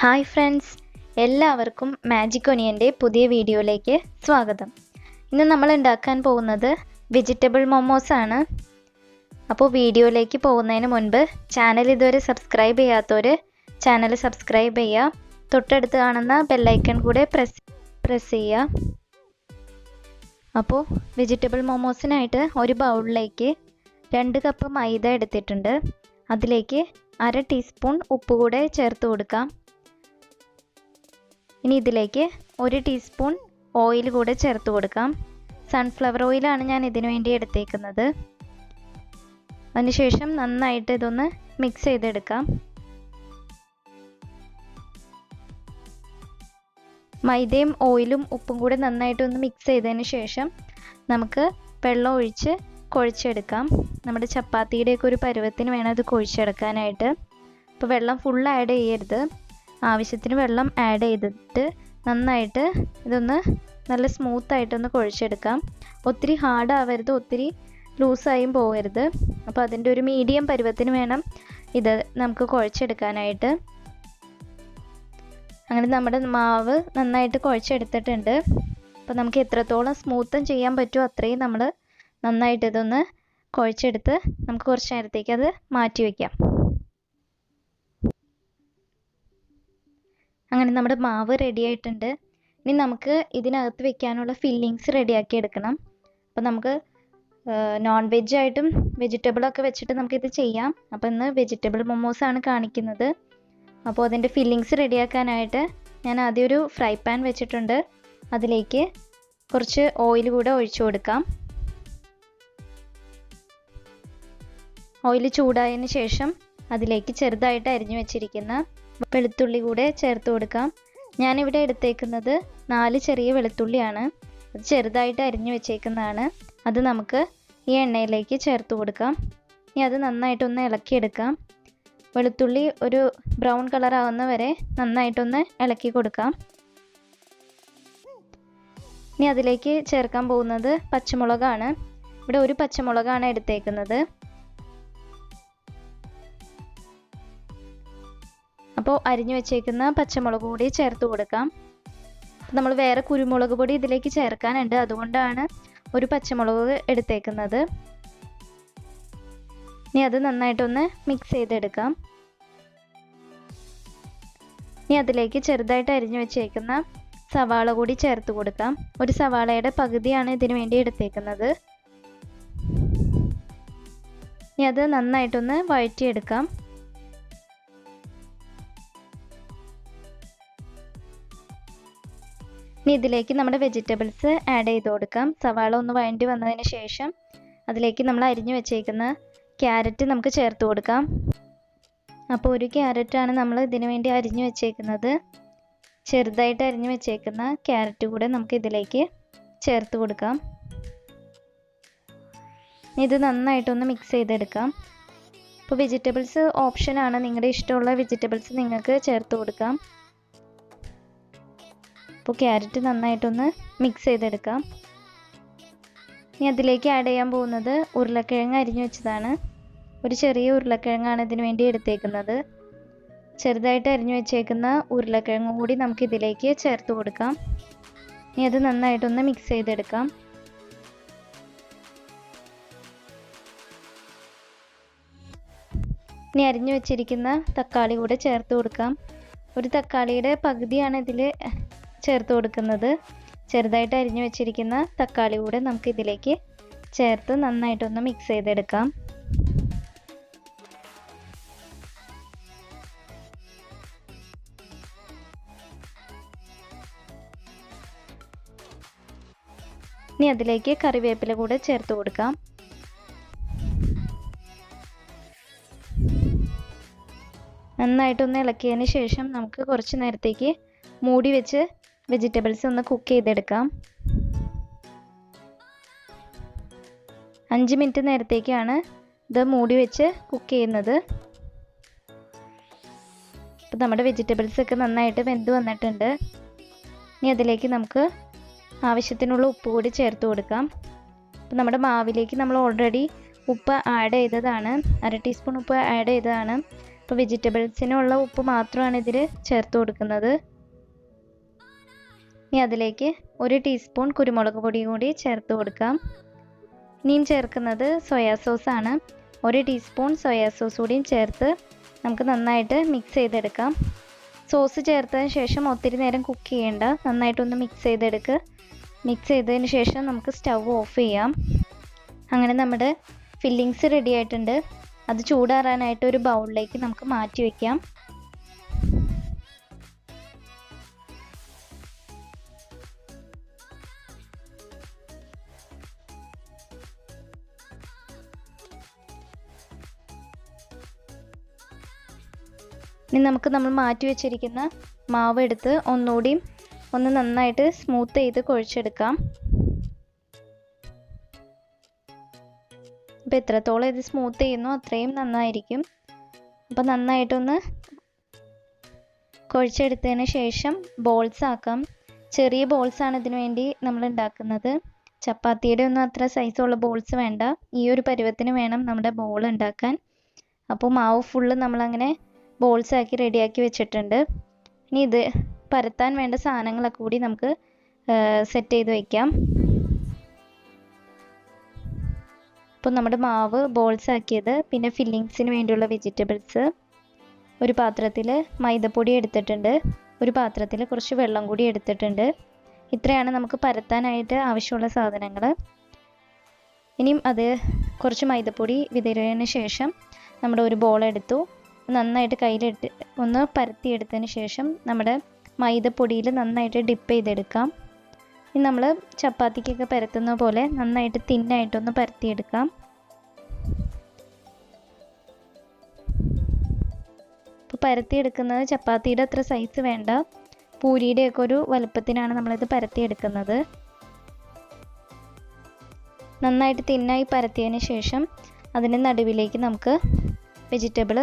Hi friends, എല്ലാവർക്കും magic ഒനിയൻ്റെ പുതിയ വീഡിയോയിലേക്ക് സ്വാഗതം. ഇന്ന് നമ്മൾ ഉണ്ടാക്കാൻ പോകുന്നത് വെജിറ്റബിൾ മോമോസ് ആണ്. അപ്പോൾ വീഡിയോയിലേക്ക് പോകുന്നതിന് മുൻപ് ചാനൽ ഇതുവരെ സബ്സ്ക്രൈബ് ചെയ്യാത്തവർ ചാനൽ സബ്സ്ക്രൈബ് ചെയ്യുക. തൊട്ടടുത്ത് കാണുന്ന ബെല്ലൈക്കൺ കൂടെ പ്രസ് ചെയ്യുക. അപ്പോൾ വെജിറ്റബിൾ മോമോസിനായിട്ട് ഒരു ബൗളിലേക്ക് 2 കപ്പ് മൈദ എടുത്തിട്ടുണ്ട്. അതിലേക്ക് 1/2 ടീസ്പൂൺ ഉപ്പ് കൂടെ ചേർത്ത് കൊടുക്കാം. ഇനി ഇതിലേക്ക് 1 ടീസ്പൂൺ ഓയിൽ കൂടെ ചേർത്ത് കൊടുക്കാം. സൺഫ്ലവർ ഓയിലാണ് ഞാൻ ഇതിനു വേണ്ടി എടുത്തേക്കുന്നത്. അതിനുശേഷം നന്നായിട്ട് ഇതൊന്ന് മിക്സ് ചെയ്തെടുക്കാം. മൈദയും ഓയിലും ഉപ്പും കൂടെ നന്നായിട്ടൊന്ന് മിക്സ് ചെയ്തതിന് ശേഷം നമുക്ക് വെള്ളം ഒഴിച്ച് കുഴച്ചെടുക്കാം. നമ്മുടെ ചപ്പാത്തിയുടെയൊക്കെ ഒരു പരുവത്തിന് വേണം ഇത് കുഴച്ചെടുക്കാനായിട്ട്. അപ്പോൾ വെള്ളം ഫുൾ ആഡ് ചെയ്യരുത്, ആവശ്യത്തിന് വെള്ളം ആഡ് ചെയ്തിട്ട് നന്നായിട്ട് ഇതൊന്ന് നല്ല സ്മൂത്തായിട്ടൊന്ന് കുഴച്ചെടുക്കാം. ഒത്തിരി ഹാർഡ് ആവരുത്, ഒത്തിരി ലൂസായും പോകരുത്. അപ്പോൾ അതിൻ്റെ ഒരു മീഡിയം പരുവത്തിന് വേണം ഇത് നമുക്ക് കുഴച്ചെടുക്കാനായിട്ട്. അങ്ങനെ നമ്മുടെ മാവ് നന്നായിട്ട് കുഴച്ചെടുത്തിട്ടുണ്ട്. അപ്പോൾ നമുക്ക് എത്രത്തോളം സ്മൂത്തും ചെയ്യാൻ പറ്റുമോ അത്രയും നമ്മൾ നന്നായിട്ട് ഇതൊന്ന് കുഴച്ചെടുത്ത് നമുക്ക് കുറച്ച് നേരത്തേക്ക് അത് മാറ്റി വയ്ക്കാം. അങ്ങനെ നമ്മുടെ മാവ് റെഡി ആയിട്ടുണ്ട്. ഇനി നമുക്ക് ഇതിനകത്ത് വെക്കാനുള്ള ഫില്ലിങ്സ് റെഡിയാക്കി എടുക്കണം. അപ്പോൾ നമുക്ക് നോൺ വെജ് ആയിട്ടും വെജിറ്റബിളൊക്കെ വെച്ചിട്ട് നമുക്കിത് ചെയ്യാം. അപ്പോൾ ഇന്ന് വെജിറ്റബിൾ മോമോസ് ആണ് കാണിക്കുന്നത്. അപ്പോൾ അതിൻ്റെ ഫില്ലിങ്സ് റെഡിയാക്കാനായിട്ട് ഞാൻ ആദ്യം ഒരു ഫ്രൈ പാൻ വെച്ചിട്ടുണ്ട്. അതിലേക്ക് കുറച്ച് ഓയിൽ കൂടെ ഒഴിച്ചു കൊടുക്കാം. ഓയിൽ ചൂടായതിന് ശേഷം അതിലേക്ക് ചെറുതായിട്ട് അരിഞ്ഞു വെച്ചിരിക്കുന്ന വെളുത്തുള്ളി കൂടെ ചേർത്ത് കൊടുക്കാം. ഞാനിവിടെ എടുത്തേക്കുന്നത് 4 ചെറിയ വെളുത്തുള്ളിയാണ്. അത് ചെറുതായിട്ട് അരിഞ്ഞു വെച്ചേക്കുന്നതാണ്. അത് നമുക്ക് ഈ എണ്ണയിലേക്ക് ചേർത്ത് കൊടുക്കാം. ഇനി അത് നന്നായിട്ടൊന്ന് ഇളക്കിയെടുക്കാം. വെളുത്തുള്ളി ഒരു ബ്രൗൺ കളർ ആവുന്ന വരെ നന്നായിട്ടൊന്ന് ഇളക്കി കൊടുക്കാം. ഇനി അതിലേക്ക് ചേർക്കാൻ പോകുന്നത് പച്ചമുളകാണ്. ഇവിടെ ഒരു പച്ചമുളകാണ് എടുത്തേക്കുന്നത്. അപ്പോൾ അരിഞ്ഞു വെച്ചേക്കുന്ന പച്ചമുളക് കൂടി ചേർത്ത് കൊടുക്കാം. നമ്മൾ വേറെ കുരുമുളക് പൊടി ഇതിലേക്ക് ചേർക്കാനുണ്ട്, അതുകൊണ്ടാണ് ഒരു പച്ചമുളക് എടുത്തേക്കുന്നത്. ഇനി അത് നന്നായിട്ടൊന്ന് മിക്സ് ചെയ്തെടുക്കാം. ഇനി അതിലേക്ക് ചെറുതായിട്ട് അരിഞ്ഞു വെച്ചേക്കുന്ന സവാള കൂടി ചേർത്ത് കൊടുക്കാം. ഒരു സവാളയുടെ പകുതിയാണ് ഇതിനു വേണ്ടി എടുത്തേക്കുന്നത്. ഇനി അത് നന്നായിട്ടൊന്ന് വഴറ്റിയെടുക്കാം. ഇനി ഇതിലേക്ക് നമ്മുടെ വെജിറ്റബിൾസ് ആഡ് ചെയ്ത് കൊടുക്കാം. സവാള ഒന്ന് വഴണ്ടി വന്നതിന് ശേഷം അതിലേക്ക് നമ്മൾ അരിഞ്ഞു വെച്ചേക്കുന്ന ക്യാരറ്റ് നമുക്ക് ചേർത്ത് കൊടുക്കാം. അപ്പോൾ ഒരു ക്യാരറ്റാണ് നമ്മൾ ഇതിനു വേണ്ടി അരിഞ്ഞു വെച്ചേക്കുന്നത്. ചെറുതായിട്ട് അരിഞ്ഞു വെച്ചേക്കുന്ന ക്യാരറ്റ് കൂടെ നമുക്ക് ഇതിലേക്ക് ചേർത്ത് കൊടുക്കാം. ഇത് നന്നായിട്ടൊന്ന് മിക്സ് ചെയ്തെടുക്കാം. അപ്പോൾ വെജിറ്റബിൾസ് ഓപ്ഷനാണ്, നിങ്ങളുടെ ഇഷ്ടമുള്ള വെജിറ്റബിൾസ് നിങ്ങൾക്ക് ചേർത്ത് കൊടുക്കാം. അപ്പോൾ ക്യാരറ്റ് നന്നായിട്ടൊന്ന് മിക്സ് ചെയ്തെടുക്കാം. ഇനി അതിലേക്ക് ആഡ് ചെയ്യാൻ പോകുന്നത് ഉരുളക്കിഴങ്ങ് അരിഞ്ഞു വെച്ചതാണ്. ഒരു ചെറിയ ഉരുളക്കിഴങ്ങാണ് ഇതിനു വേണ്ടി എടുത്തേക്കുന്നത്. ചെറുതായിട്ട് അരിഞ്ഞു വെച്ചേക്കുന്ന ഉരുളക്കിഴങ്ങ് കൂടി നമുക്ക് ഇതിലേക്ക് ചേർത്ത് കൊടുക്കാം. ഇനി അത് നന്നായിട്ടൊന്ന് മിക്സ് ചെയ്തെടുക്കാം. ഇനി അരിഞ്ഞു വെച്ചിരിക്കുന്ന തക്കാളി കൂടെ ചേർത്ത് കൊടുക്കാം. ഒരു തക്കാളിയുടെ പകുതിയാണ് ഇതിൽ ചേർത്ത് കൊടുക്കുന്നത്. ചെറുതായിട്ട് അരിഞ്ഞു വെച്ചിരിക്കുന്ന തക്കാളി കൂടെ നമുക്ക് ഇതിലേക്ക് ചേർത്ത് നന്നായിട്ടൊന്ന് മിക്സ് ചെയ്തെടുക്കാം. ഇനി അതിലേക്ക് കറിവേപ്പില കൂടെ ചേർത്ത് കൊടുക്കാം. നന്നായിട്ടൊന്ന് ഇളക്കിയതിന് ശേഷം നമുക്ക് കുറച്ച് നേരത്തേക്ക് മൂടി വെച്ച് വെജിറ്റബിൾസ് ഒന്ന് കുക്ക് ചെയ്തെടുക്കാം. 5 മിനിറ്റ് നേരത്തേക്കാണ് ഇത് മൂടി വെച്ച് കുക്ക് ചെയ്യുന്നത്. അപ്പോൾ നമ്മുടെ വെജിറ്റബിൾസ് ഒക്കെ നന്നായിട്ട് വെന്ത് വന്നിട്ടുണ്ട്. ഇനി അതിലേക്ക് നമുക്ക് ആവശ്യത്തിനുള്ള ഉപ്പ് കൂടി ചേർത്ത് കൊടുക്കാം. അപ്പോൾ നമ്മുടെ മാവിലേക്ക് നമ്മൾ ഓൾറെഡി ഉപ്പ് ആഡ് ചെയ്തതാണ്, 1/2 ടീസ്പൂൺ ഉപ്പ് ആഡ് ചെയ്തതാണ്. അപ്പോൾ വെജിറ്റബിൾസിനുള്ള ഉപ്പ് മാത്രമാണ് ഇതിൽ ചേർത്ത് കൊടുക്കുന്നത്. ഇനി അതിലേക്ക് 1 ടീസ്പൂൺ കുരുമുളക് പൊടി കൂടി ചേർത്ത് കൊടുക്കാം. ഇനിയും ചേർക്കുന്നത് സോയാ സോസ് ആണ്. 1 ടീസ്പൂൺ സോയാ സോസ് കൂടിയും ചേർത്ത് നമുക്ക് നന്നായിട്ട് മിക്സ് ചെയ്തെടുക്കാം. സോസ് ചേർത്തതിന് ശേഷം ഒത്തിരി നേരം കുക്ക് ചെയ്യേണ്ട, നന്നായിട്ടൊന്ന് മിക്സ് ചെയ്തെടുക്കുക. മിക്സ് ചെയ്തതിന് ശേഷം നമുക്ക് സ്റ്റവ് ഓഫ് ചെയ്യാം. അങ്ങനെ നമ്മുടെ ഫില്ലിങ്സ് റെഡി ആയിട്ടുണ്ട്. അത് ചൂടാറാനായിട്ട് ഒരു ബൗളിലേക്ക് നമുക്ക് മാറ്റി വയ്ക്കാം. ഇനി നമുക്ക് നമ്മൾ മാറ്റി വെച്ചിരിക്കുന്ന മാവ് എടുത്ത് ഒന്നുകൂടി ഒന്ന് നന്നായിട്ട് സ്മൂത്ത് ചെയ്ത് കുഴച്ചെടുക്കാം. അപ്പോൾ എത്രത്തോളം ഇത് സ്മൂത്ത് ചെയ്യുന്നു അത്രയും നന്നായിരിക്കും. അപ്പോൾ നന്നായിട്ടൊന്ന് കുഴച്ചെടുത്തതിന് ശേഷം ബോൾസ് ആക്കാം. ചെറിയ ബോൾസാണ് ഇതിനു വേണ്ടി നമ്മൾ ഉണ്ടാക്കുന്നത്. ചപ്പാത്തിയുടെ ഒന്നും അത്ര സൈസുള്ള ബോൾസ് വേണ്ട. ഈ ഒരു പരുവത്തിന് വേണം നമ്മുടെ ബോൾ ഉണ്ടാക്കാൻ. അപ്പോൾ മാവ് ഫുള്ള് നമ്മളങ്ങനെ ബോൾസ് ആക്കി റെഡിയാക്കി വെച്ചിട്ടുണ്ട്. ഇനി ഇത് പരത്താൻ വേണ്ട സാധനങ്ങളൊക്കെ കൂടി നമുക്ക് സെറ്റ് ചെയ്ത് വയ്ക്കാം. അപ്പോൾ നമ്മുടെ മാവ് ബോൾസ് ആക്കിയത്, പിന്നെ ഫില്ലിങ്സിന് വേണ്ടിയുള്ള വെജിറ്റബിൾസ്, ഒരു പാത്രത്തിൽ മൈദപ്പൊടി എടുത്തിട്ടുണ്ട്, ഒരു പാത്രത്തിൽ കുറച്ച് വെള്ളം കൂടി എടുത്തിട്ടുണ്ട്. ഇത്രയാണ് നമുക്ക് പരത്താനായിട്ട് ആവശ്യമുള്ള സാധനങ്ങൾ. ഇനിയും അത് കുറച്ച് മൈദപ്പൊടി വിതറിയതിന് ശേഷം നമ്മുടെ ഒരു ബോൾ എടുത്തു, നന്നായിട്ട് കയ്യിലിട്ട് ഒന്ന് പരത്തിയെടുത്തതിന് ശേഷം നമ്മുടെ മൈദപ്പൊടിയിൽ നന്നായിട്ട് ഡിപ്പ് ചെയ്തെടുക്കാം. ഇനി നമ്മൾ ചപ്പാത്തിക്കൊക്കെ പരത്തുന്ന പോലെ നന്നായിട്ട് തിന്നായിട്ടൊന്ന് പരത്തിയെടുക്കാം. ഇപ്പോൾ പരത്തിയെടുക്കുന്നത് ചപ്പാത്തിയുടെ അത്ര സൈസ് വേണ്ട, പൂരിയുടെയൊക്കെ ഒരു വലുപ്പത്തിനാണ് നമ്മളിത് പരത്തിയെടുക്കുന്നത്. നന്നായിട്ട് തിന്നായി പരത്തിയതിന് ശേഷം അതിൻ്റെ നടുവിലേക്ക് നമുക്ക് വെജിറ്റബിൾ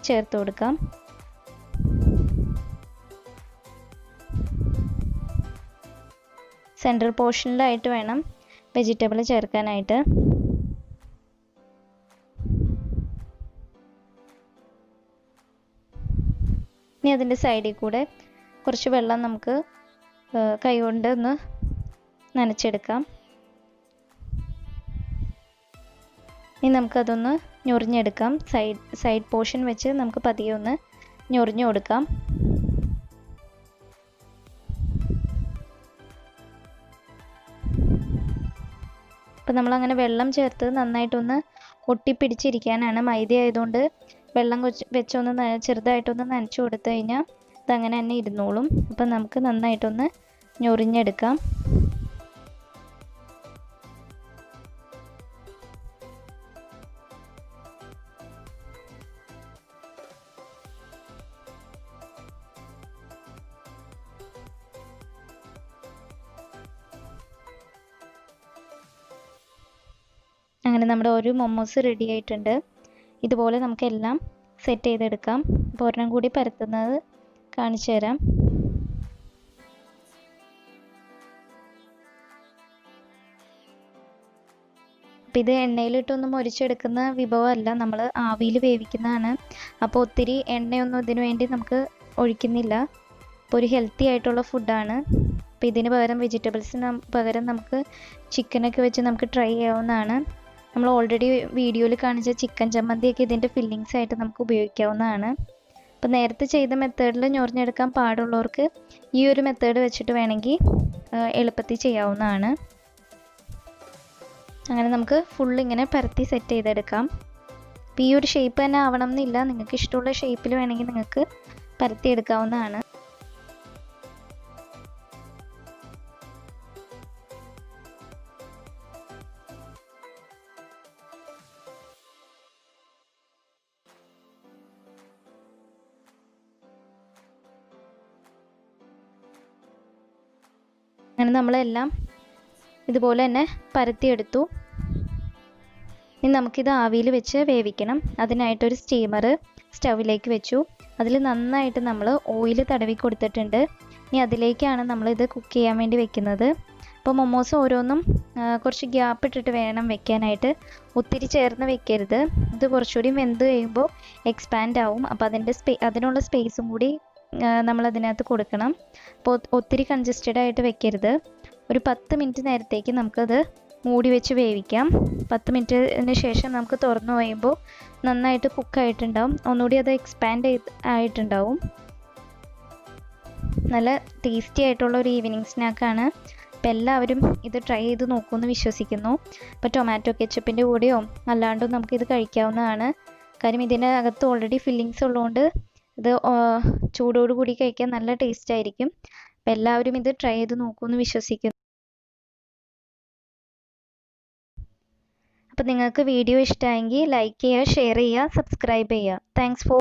ചേർത്ത് കൊടുക്കാം. സെൻട്രൽ പോർഷനിലായിട്ട് വേണം വെജിറ്റബിൾ ചേർക്കാനായിട്ട്. ഇനി അതിൻ്റെ സൈഡിൽ കൂടെ കുറച്ച് വെള്ളം നമുക്ക് കൈകൊണ്ട് ഒന്ന് നനച്ചെടുക്കാം. ഇനി നമുക്കതൊന്ന് ഞൊറിഞ്ഞെടുക്കാം. സൈഡ് പോർഷൻ വെച്ച് നമുക്ക് പതിയെ ഒന്ന് ഞൊറിഞ്ഞു കൊടുക്കാം. അപ്പം നമ്മളങ്ങനെ വെള്ളം ചേർത്ത് നന്നായിട്ടൊന്ന് ഒട്ടിപ്പിടിച്ചിരിക്കാനാണ്. മൈദ ആയതുകൊണ്ട് വെള്ളം വെച്ചൊന്ന് ചെറുതായിട്ടൊന്ന് നനച്ചു കൊടുത്തു കഴിഞ്ഞാൽ അതങ്ങനെ തന്നെ ഇരുന്നോളും. അപ്പം നമുക്ക് നന്നായിട്ടൊന്ന് ഞൊറിഞ്ഞെടുക്കാം. അങ്ങനെ നമ്മുടെ ഒരു മൊമോസ് റെഡി ആയിട്ടുണ്ട്. ഇതുപോലെ നമുക്കെല്ലാം സെറ്റ് ചെയ്തെടുക്കാം. അപ്പോൾ ഒരെണ്ണം കൂടി പരത്തുന്നത് കാണിച്ചു തരാം. അപ്പം ഇത് എണ്ണയിലിട്ടൊന്നും മൊരിച്ചെടുക്കുന്ന വിഭവമല്ല, നമ്മൾ ആവിയിൽ വേവിക്കുന്നതാണ്. അപ്പോൾ ഒത്തിരി എണ്ണയൊന്നും ഇതിനു വേണ്ടി നമുക്ക് ഒഴിക്കുന്നില്ല. അപ്പോൾ ഒരു ഹെൽത്തി ആയിട്ടുള്ള ഫുഡാണ്. അപ്പോൾ ഇതിന് പകരം വെജിറ്റബിൾസിന് പകരം നമുക്ക് ചിക്കനൊക്കെ വെച്ച് നമുക്ക് ട്രൈ ചെയ്യാവുന്നതാണ്. നമ്മൾ ഓൾറെഡി വീഡിയോയിൽ കാണിച്ച ചിക്കൻ ചമ്മന്തിയൊക്കെ ഇതിൻ്റെ ഫില്ലിങ്സ് ആയിട്ട് നമുക്ക് ഉപയോഗിക്കാവുന്നതാണ്. അപ്പോൾ നേരത്തെ ചെയ്ത മെത്തേഡിൽ ഞൊറിഞ്ഞെടുക്കാൻ പാടുള്ളവർക്ക് ഈ ഒരു മെത്തേഡ് വെച്ചിട്ട് വേണമെങ്കിൽ എളുപ്പത്തിൽ ചെയ്യാവുന്നതാണ്. അങ്ങനെ നമുക്ക് ഫുൾ ഇങ്ങനെ പരത്തി സെറ്റ് ചെയ്തെടുക്കാം. അപ്പോൾ ഈ ഒരു ഷേപ്പ് തന്നെ ആവണം എന്നില്ല, നിങ്ങൾക്ക് ഇഷ്ടമുള്ള ഷേപ്പിൽ വേണമെങ്കിൽ നിങ്ങൾക്ക് പരത്തിയെടുക്കാവുന്നതാണ്. അങ്ങനെ നമ്മളെല്ലാം ഇതുപോലെ തന്നെ പരത്തിയെടുത്തു. ഇനി നമുക്കിത് ആവിയിൽ വെച്ച് വേവിക്കണം. അതിനായിട്ടൊരു സ്റ്റീമർ സ്റ്റൗവിലേക്ക് വെച്ചു. അതിൽ നന്നായിട്ട് നമ്മൾ ഓയിൽ തടവി കൊടുത്തിട്ടുണ്ട്. ഇനി അതിലേക്കാണ് നമ്മളിത് കുക്ക് ചെയ്യാൻ വേണ്ടി വെക്കുന്നത്. അപ്പോൾ മൊമോസ് ഓരോന്നും കുറച്ച് ഗ്യാപ്പ് ഇട്ടിട്ട് വേണം വെക്കാനായിട്ട്. ഒത്തിരി ചേർന്ന് വെക്കരുത്. ഇത് കുറച്ചുകൂടി വെന്ത് കഴിയുമ്പോൾ എക്സ്പാൻഡ് ആവും. അപ്പോൾ അതിനുള്ള സ്പേസും കൂടി നമ്മൾ അതിനകത്ത് കൊടുക്കണം. അപ്പോൾ ഒത്തിരി കൺജസ്റ്റഡ് ആയിട്ട് വെക്കരുത്. ഒരു 10 മിനിറ്റ് നേരത്തേക്ക് നമുക്കത് മൂടി വെച്ച് വേവിക്കാം. 10 മിനിറ്റിന് ശേഷം നമുക്ക് തുറന്നു കഴിയുമ്പോൾ നന്നായിട്ട് കുക്കായിട്ടുണ്ടാവും. ഒന്നുകൂടി അത് എക്സ്പാൻഡ് ആയിട്ടുണ്ടാവും. നല്ല ടേസ്റ്റി ആയിട്ടുള്ള ഒരു ഈവനിങ് സ്നാക്കാണ്. അപ്പോൾ എല്ലാവരും ഇത് ട്രൈ ചെയ്ത് നോക്കുമെന്ന് വിശ്വസിക്കുന്നു. അപ്പോൾ ടൊമാറ്റോ കെച്ചപ്പിൻ്റെ കൂടെയോ അല്ലാണ്ടും നമുക്കിത് കഴിക്കാവുന്നതാണ്. കാര്യം ഇതിനകത്ത് ഓൾറെഡി ഫില്ലിങ്സ് ഉള്ളതുകൊണ്ട് ഇത് ചൂടോട് കൂടി കഴിക്കാൻ നല്ല ടേസ്റ്റ് ആയിരിക്കും. അപ്പോൾ എല്ലാവരും ഇത് ട്രൈ ചെയ്ത് നോക്കുമെന്ന് വിശ്വസിക്കുന്നു. അപ്പോൾ നിങ്ങൾക്ക് വീഡിയോ ഇഷ്ടമായെങ്കിൽ ലൈക്ക് ചെയ്യുക, ഷെയർ ചെയ്യുക, സബ്സ്ക്രൈബ് ചെയ്യുക. Thanks for